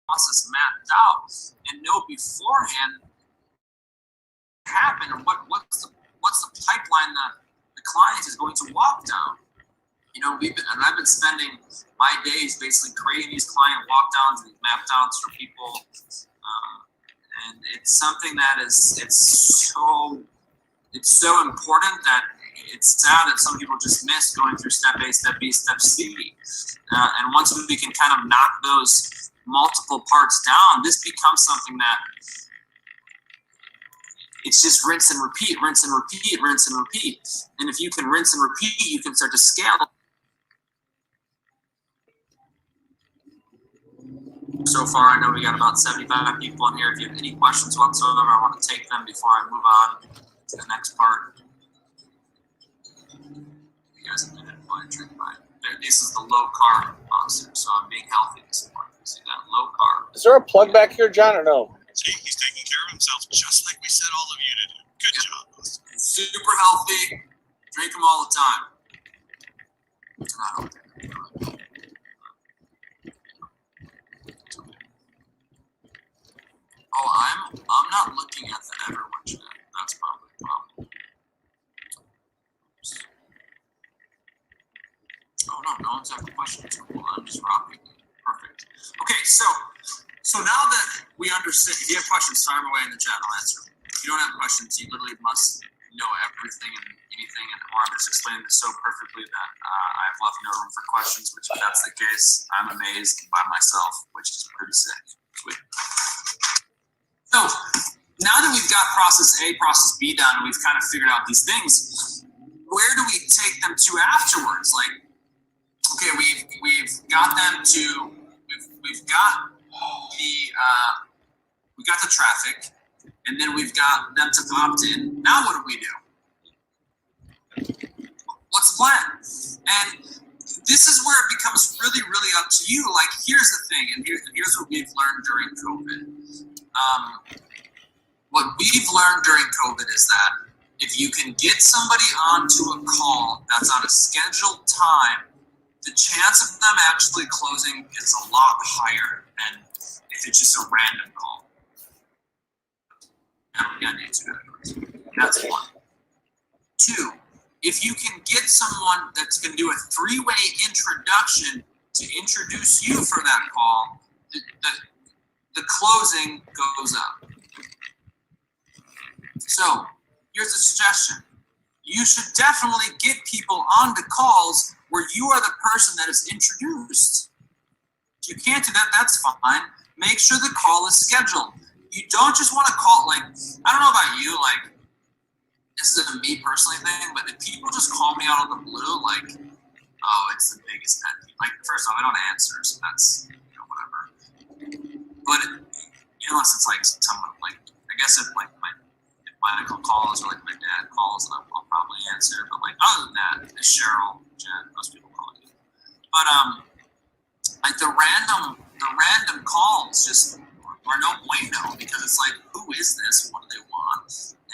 process mapped out and know beforehand happen, or what's the pipeline that the client is going to walk down. I've been spending my days basically creating these client walk downs and map downs for people, and it's something that it's so important that it's sad that some people just miss going through step A, step B, step C. And once we can kind of knock those multiple parts down, this becomes something that it's just rinse and repeat, rinse and repeat, rinse and repeat. And if you can rinse and repeat, you can start to scale. So far, I know we got about 75 people in here. If you have any questions whatsoever, I want to take them before I move on to the next part. You guys have been enjoying drink mine. This is the low carb monster, so I'm being healthy this morning. See that? Low carb. Is there a plug back here, John, or no? See, he's taking care of himself just like we said all of you to do. Good job, Austin. Super healthy. Drink them all the time. It's not healthy. Oh, I'm not looking at the everyone chat. That's probably the problem. Oops. Oh no one's having questions. Cool. I'm just rocking. Perfect. Okay, so now that we understand, if you have questions, fire them away in the chat. I'll answer them. If you don't have questions, you literally must know everything and anything, or I'm just explaining this so perfectly that I've left no room for questions. Which, if that's the case, I'm amazed by myself, which is pretty sick. Sweet. So now that we've got process A, process B done, and we've kind of figured out these things, where do we take them to afterwards? Like, okay, we've got them to, we've got the traffic, and then we've got them to opt in. Now what do we do? What's the plan? And this is where it becomes really, really up to you. Like, here's the thing, and here's what we've learned during COVID. What we've learned during COVID is that if you can get somebody onto a call that's on a scheduled time, the chance of them actually closing is a lot higher than if it's just a random call. That's one. Two, if you can get someone that's going to do a three-way introduction to introduce you for that call, the closing goes up. So here's a suggestion. You should definitely get people onto calls where you are the person that is introduced. If you can't do that, that's fine. Make sure the call is scheduled. You don't just want to call, like, I don't know about you, like, this is a me personally thing, but if people just call me out of the blue, like, oh, it's the biggest pet peeve. Like, first off, I don't answer, so that's, whatever. But unless it's like someone, like, I guess if like my uncle calls or like my dad calls, I'll probably answer. But like other than that, it's Cheryl, Jen, most people call you. But like the random calls just are no bueno, because it's like, who is this? What do they want?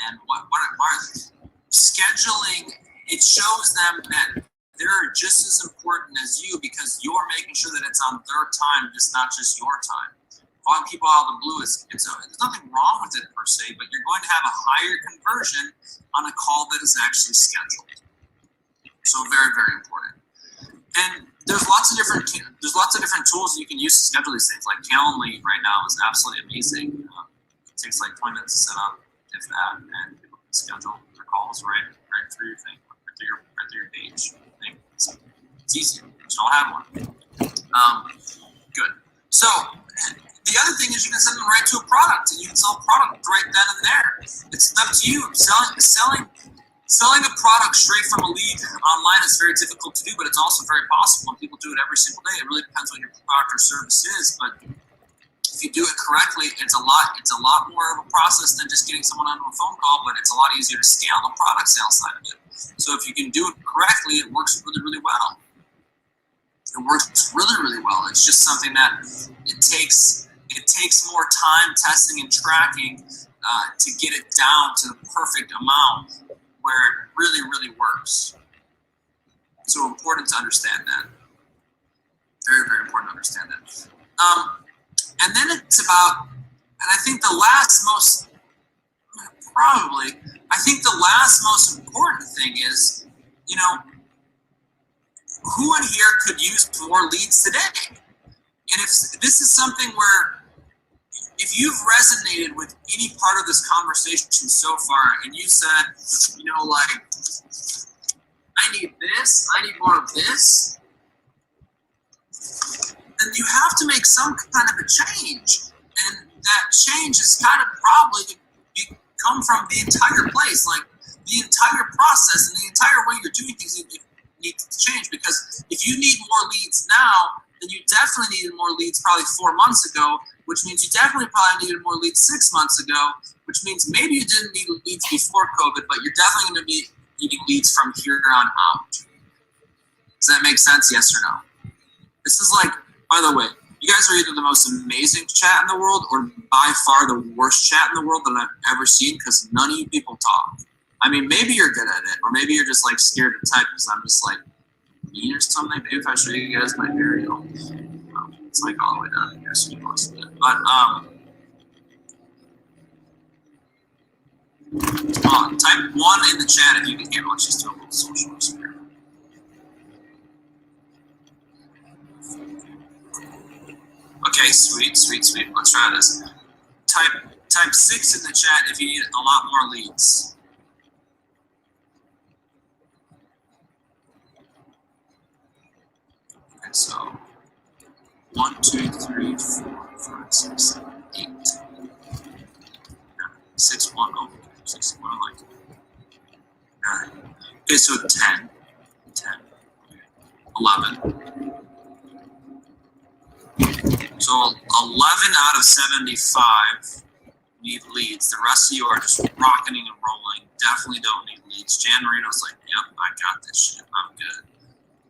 And what are they? Scheduling, it shows them that they're just as important as you, because you're making sure that it's on their time, just not just your time. Calling people out of the blue there's nothing wrong with it per se, but you're going to have a higher conversion on a call that is actually scheduled. So very, very important. And there's lots of different tools you can use to schedule these things. Like Calendly right now is absolutely amazing. It takes like 20 minutes to set up, if that, and people can schedule their calls right through your thing, right through your page. It's easy. Just don't have one. Good. So the other thing is you can send them right to a product, and you can sell a product right then and there. It's up to you. Selling a product straight from a lead online is very difficult to do, but it's also very possible, and people do it every single day. It really depends on what your product or service is, but if you do it correctly, it's a lot more of a process than just getting someone onto a phone call, but it's a lot easier to scale the product sales side of it. So if you can do it correctly, it works really, really well. It works really, really well. It's just something that it takes more time testing and tracking to get it down to the perfect amount where it really, really works. So important to understand that. Very, very important to understand that. And then it's about, and I think the last most important thing is, you know, who in here could use more leads today? And if this is something where, if you've resonated with any part of this conversation so far, and you said, you know, like, I need this, I need more of this, then you have to make some kind of a change. And that change is kind of probably come from the entire place, like the entire process and the entire way you're doing things need to change. Because if you need more leads now, then you definitely needed more leads probably 4 months ago, which means you definitely probably needed more leads 6 months ago, which means maybe you didn't need leads before COVID, but you're definitely going to be needing leads from here on out. Does that make sense? Yes or no? This is like, by the way, you guys are either the most amazing chat in the world or by far the worst chat in the world that I've ever seen, because none of you people talk. I mean, maybe you're good at it, or maybe you're just like scared to type because I'm just like mean or something. Maybe if I show you guys my burial, it's like all the way down here, so you can listen to it. But type 1 in the chat if you can handle it. Let's just do a little social experiment. Okay, sweet. Let's try this. Type 6 in the chat if you need a lot more leads. Okay, so 1, 2, 3, 4, 5, 6, 7, 8. 6, 1, oh, 6, 1, I like it. 9. Okay, so 10. 11. So 11 out of 75 need leads. The rest of you are just rocking and rolling. Definitely don't need leads. Jan Marino's like, yep, I got this shit. I'm good.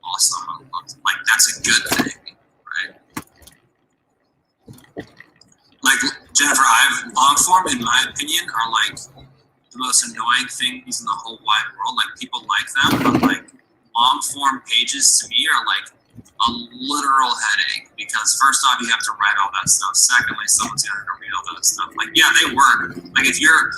Awesome. Like, that's a good thing, right? Like, Jennifer, long form, in my opinion, are like the most annoying things in the whole wide world. Like, people like them, but like long form pages to me are like a literal headache, because first off, you have to write all that stuff. Secondly, someone's got to read all that stuff. Like, yeah, they work. Like, if you're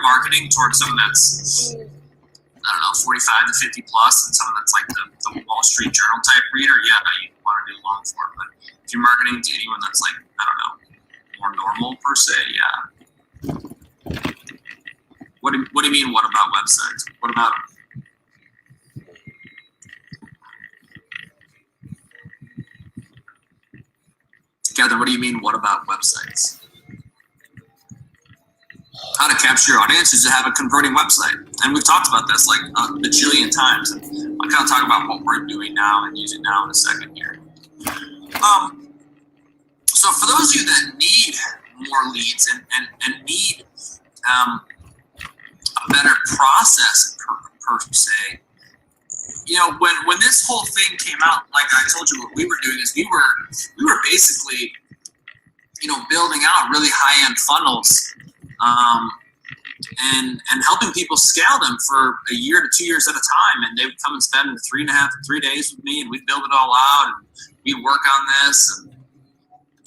marketing towards someone that's, I don't know, 45 to 50 plus, and someone that's like the Wall Street Journal type reader, yeah, you want to do long form. But if you're marketing to anyone that's like, I don't know, more normal per se, yeah. What do you mean? What about websites? What about? Catherine, what do you mean, what about websites? How to capture your audience is to have a converting website. And we've talked about this like a bajillion times. And I'll kind of talk about what we're doing now and use it now in a second here. So for those of you that need more leads and need a better process per se, you know, when this whole thing came out, like I told you, what we were doing is we were basically, you know, building out really high end funnels, and helping people scale them for a year to 2 years at a time. And they would come and spend 3.5 to 3 days with me, and we'd build it all out, and we'd work on this, and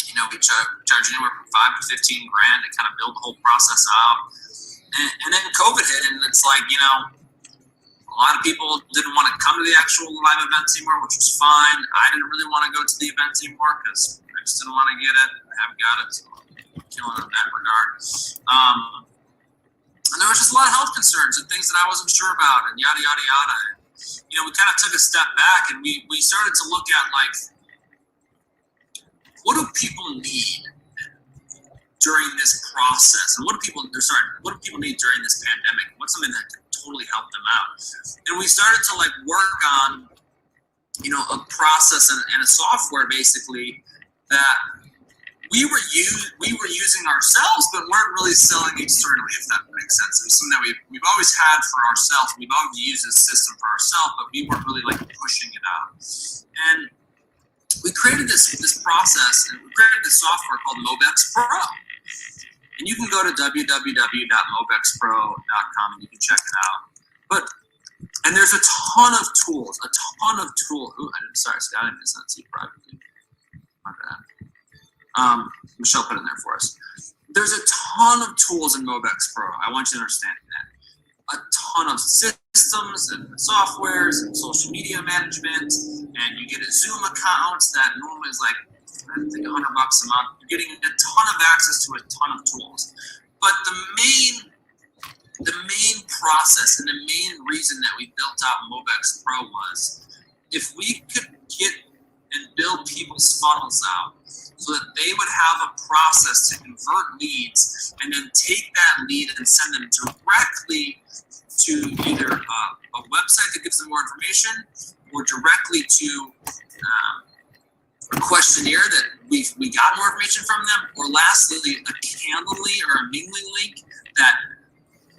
you know, we charge anywhere from $5 to $15 grand to kind of build the whole process out. And then COVID hit, and it's like, you know, a lot of people didn't want to come to the actual live events anymore, which was fine. I didn't really want to go to the events anymore because I just didn't want to get it. I haven't got it, so I'm killing in that regard. And there was just a lot of health concerns and things that I wasn't sure about, and yada, yada, yada. You know, we kind of took a step back, and we started to look at, like, what do people need during this process, and what do people need during this pandemic? What's something that could totally help them out? And we started to like work on, you know, a process and a software basically that we were using ourselves, but weren't really selling externally, if that makes sense. It was something that we've always had for ourselves. We've always used this system for ourselves, but we weren't really like pushing it out. And we created this process, and we created this software called Mobex Pro. And you can go to www.mobexpro.com and you can check it out. And there's a ton of tools. Ooh, sorry, Scott, I didn't send it to you privately. My bad. Michelle put in there for us. There's a ton of tools in Mobex Pro. I want you to understand that. A ton of systems and softwares and social media management, and you get a Zoom account that normally is like, I think $100 a month. You're getting a ton of access to a ton of tools. But the main process and the main reason that we built out Mobex Pro was if we could get and build people's funnels out so that they would have a process to convert leads and then take that lead and send them directly to either a website that gives them more information or directly to a questionnaire that we got more information from them, or lastly, a Calendly or a Mingling link that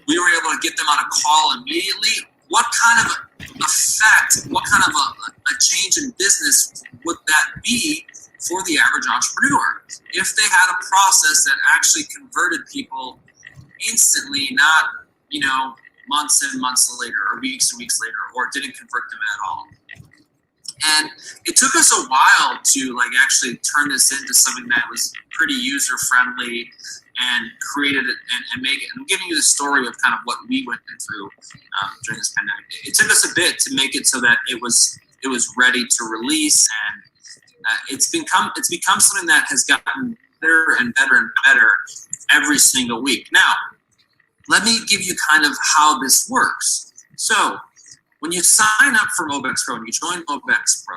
we were able to get them on a call immediately. What kind of effect, what kind of a change in business would that be for the average entrepreneur if they had a process that actually converted people instantly, not, months and months later or weeks and weeks later, or didn't convert them at all? And it took us a while to actually turn this into something that was pretty user friendly and created it and make it. I'm giving you the story of kind of what we went through during this pandemic. It took us a bit to make it so that it was ready to release, and it's become something that has gotten better and better and better every single week. Now, let me give you kind of how this works. So, when you sign up for Mobex Pro and you join Mobex Pro,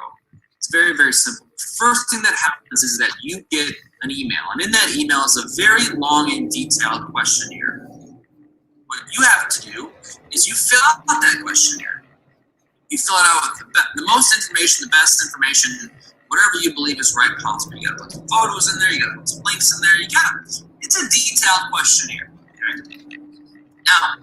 it's very, very simple. First thing that happens is that you get an email, and in that email is a very long and detailed questionnaire. What you have to do is you fill out that questionnaire. You fill it out with the most information, the best information, whatever you believe is right possible. You got to put some photos in there. You got to put some links in there. It's a detailed questionnaire. Okay? Now,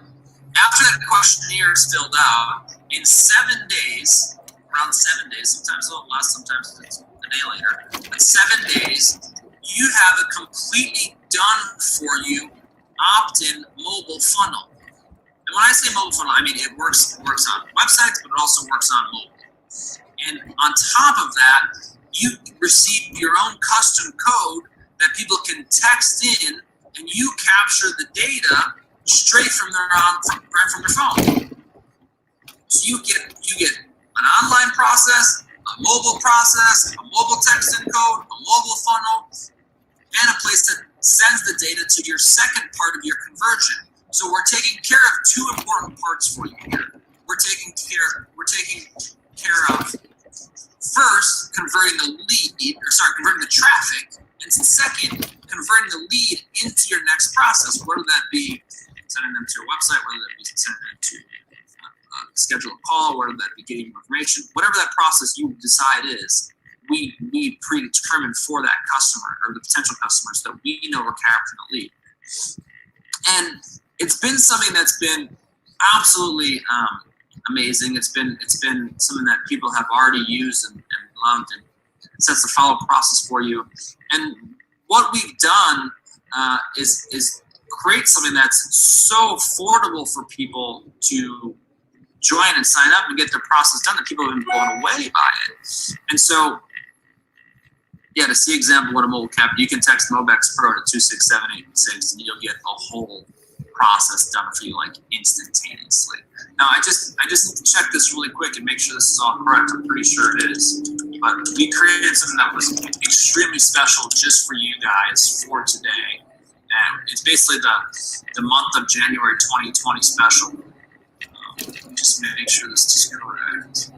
after that questionnaire is filled out, in 7 days, around 7 days, sometimes a little less, sometimes it's a day later, but 7 days, you have a completely done for you opt-in mobile funnel. And when I say mobile funnel, I mean it works on websites, but it also works on mobile. And on top of that, you receive your own custom code that people can text in, and you capture the data straight from right from your phone. So you get an online process, a mobile process, a mobile text encode, a mobile funnel, and a place that sends the data to your second part of your conversion. So we're taking care of two important parts for you here. We're taking care of first converting the traffic, and second, converting the lead into your next process, whether that be sending them to your website, whether that be sending them to schedule a call, whether that be getting information, whatever that process you decide is, we predetermine for that customer or the potential customers that we know are capturing the lead. And it's been something that's been absolutely amazing. It's been something that people have already used and loved, and it sets the follow-up process for you. And what we've done is create something that's so affordable for people to join and sign up and get their process done that people have been blown away by it. And so, to see example what a mobile cap, you can text Mobex Pro to 26786 and you'll get a whole process done for you instantaneously. Now I just need to check this really quick and make sure this is all correct. I'm pretty sure it is. But we created something that was extremely special just for you guys for today. And it's basically the month of January 2020 special. Just make sure this is correct.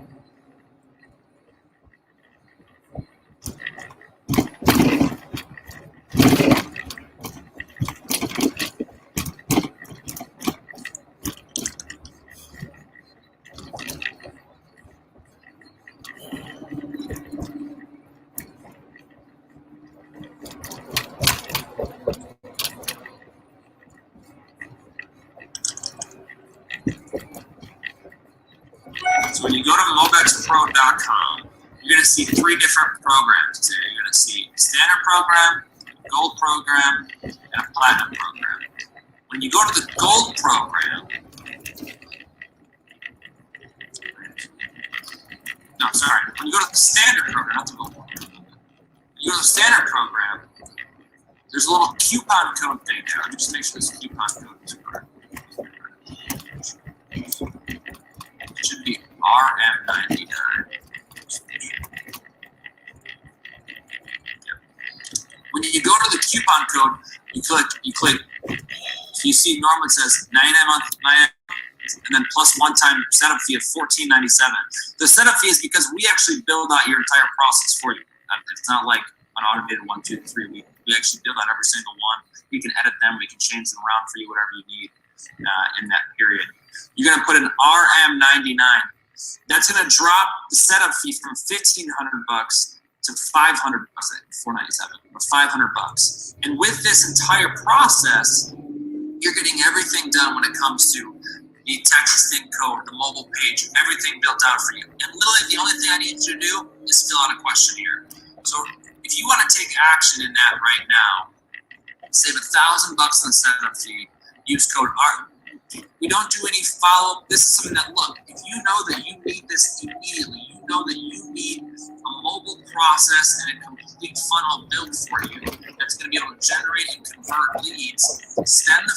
So when you go to mobexpro.com, you're going to see 3 different programs there. You're going to see a standard program, a gold program, and a platinum program. When you go to the gold program, when you go to the standard program, not the gold program, you go to the standard program, There's a little coupon code thing there. Let me just make sure this coupon code is correct. It should be RM99. When you go to the coupon code, you click. So you see normally it says 99 a month, 99, and then plus one-time setup fee of $14.97. The setup fee is because we actually build out your entire process for you. It's not like an automated 1, 2, 3. We actually build out every single one. We can edit them. We can change them around for you, whatever you need in that period. You're going to put an RM99. That's going to drop the setup fee from $1,500 to $500 at $497, or $500. And with this entire process, you're getting everything done when it comes to the texting code, the mobile page, everything built out for you. And literally the only thing I need you to do is fill out a questionnaire. So if you want to take action in that right now, save $1,000 on the setup fee, use code ART. We don't do any follow-up. This is something that, look, if you know that you need this immediately, you know that you need a mobile process and a complete funnel built for you that's going to be able to generate and convert leads, spend the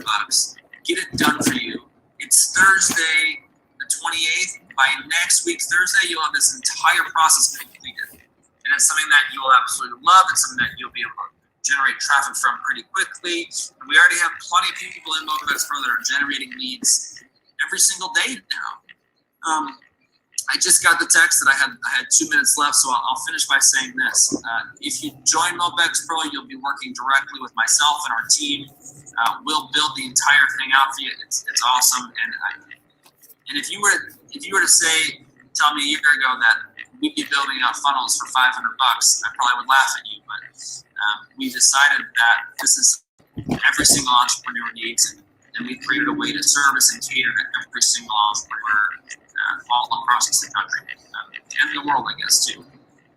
$500, get it done for you. It's Thursday, the 28th. By next week, Thursday, you'll have this entire process completed. And it's something that you'll absolutely love. It's something that you'll be able to generate traffic from pretty quickly. And we already have plenty of people in Mobex Pro that are generating leads every single day now. I just got the text that I had 2 minutes left, so I'll finish by saying this. If you join Mobex Pro, you'll be working directly with myself and our team. We'll build the entire thing out for you. It's awesome. And if you were to tell me a year ago that we'd be building out funnels for $500, I probably would laugh at you. But we decided that this is every single entrepreneur needs, and we created a way to service and cater to every single entrepreneur all across the country and the world, I guess, too.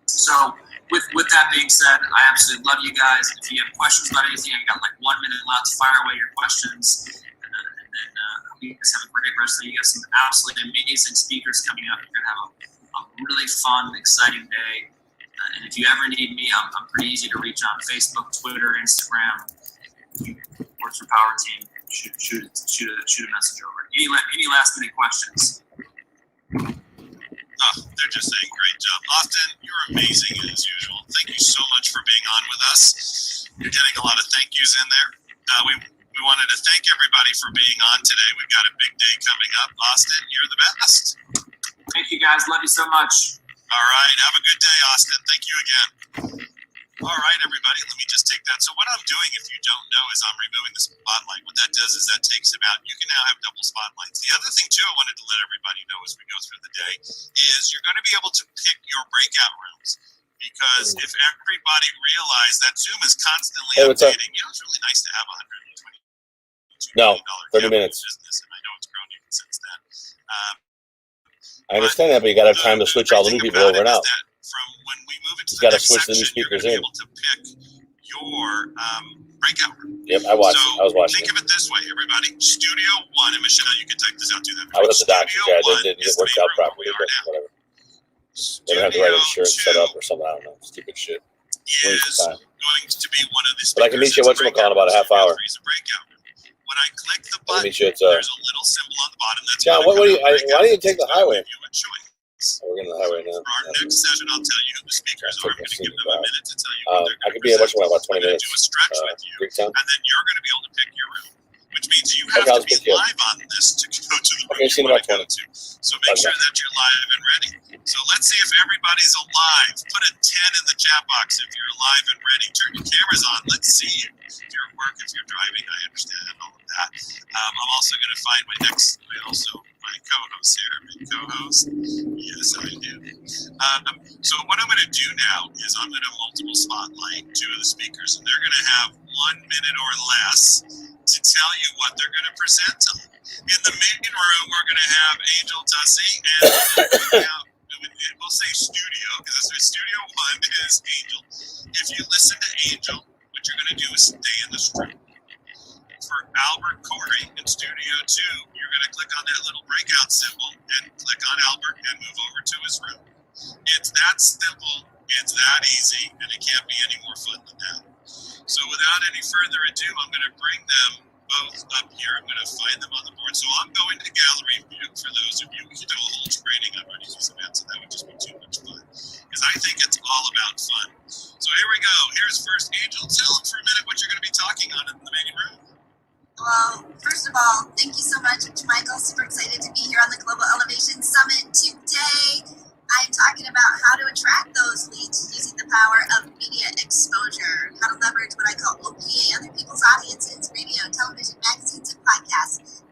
So with that being said, I absolutely love you guys. If you have questions about anything, I got like 1 minute left. Fire away your questions. And then you guys have a great rest of the day. You got some absolutely amazing speakers coming up. You're going to have a really fun, exciting day. And if you ever need me, I'm pretty easy to reach on Facebook, Twitter, Instagram. Works for Power Team. Shoot a message over. Any last minute questions? They're just saying great job. Austin, you're amazing as usual. Thank you so much for being on with us. You're getting a lot of thank yous in there. We wanted to thank everybody for being on today. We've got a big day coming up. Austin, you're the best. Thank you, guys. Love you so much. All right. Have a good day, Austin. Thank you again. All right, everybody. Let me just take that. So what I'm doing, if you don't know, is I'm removing the spotlight. What that does is that takes them out. You can now have double spotlights. The other thing, too, I wanted to let everybody know as we go through the day is you're going to be able to pick your breakout rooms. Because if everybody realized that Zoom is constantly updating, it's really nice to have $122 million 30 minutes. business, and I know it's grown even since then. I understand that, but you got to have time to switch all the new people over and out. From when we move into You the got to next switch the new section, you're speakers going to be in. able to pick your breakout room. Yep, I watched So it. I was watching think it. of it this way, everybody. Studio 1, and Michelle, you can type this out too. I was at the doctor. Studio Yeah, 1 it didn't is work the main out room properly, we but are now. whatever. They don't have the right Studio insurance set 2 up or something. I don't know. Stupid shit. is time. going to be one of the speakers. But I can meet you It's a whatchamacallit breakout about a room. half hour. Studio 3 is a breakout room. When I click the I can button, meet you at, there's a little symbol on the bottom that's John, going to what do you? come out breakout Why do you rooms. take the It's going to highway? give you a choice. Oh, we're getting the highway now. For our next session, I'll tell you who the speakers are. I'm going to give them a minute to tell you what they're I going could to be at present. whatchamacallit about 20 I'm going to minutes. do a stretch with you, Greektown. and then you're going to be able to pick your room, which means you have Okay, I'll to be pick you. live on this to go to the room Okay, see you you in want to about go to. So make sure that you're live and ready. So let's see if everybody's alive. Put a 10 in the chat box if you're alive and ready. Turn your cameras on. Let's see you. If you're at work, if you're driving, I understand all of that. I'm also going to find my co-host here. My co-host. Yes, I do. So what I'm going to do now is I'm going to multiple spotlight 2 of the speakers, and they're going to have 1 minute or less to tell you what they're going to present on. In the main room, we're going to have Angel Tussey, and we'll say studio, because studio 1 is Angel. If you listen to Angel, what you're going to do is stay in this room. For Albert Corey in Studio 2, you're going to click on that little breakout symbol and click on Albert and move over to his room. It's that simple, it's that easy, and it can't be any more fun than that. So without any further ado, I'm going to bring them both up here. I'm going to find them on the board. So I'm going to gallery view for those of you who do a whole training on running these events, and that would just be too much fun. Because I think it's all about fun. So here we go. Here's first Angel. Tell them for a minute what you're going to be talking on in the main room. Well, first of all, thank you so much, Michael. Super excited to be here on the Global Elevation Summit today. I'm talking about how to attract those leads using the power of media exposure, how to leverage what I call OPA, other people's audiences, radio, television, magazines, and podcasts,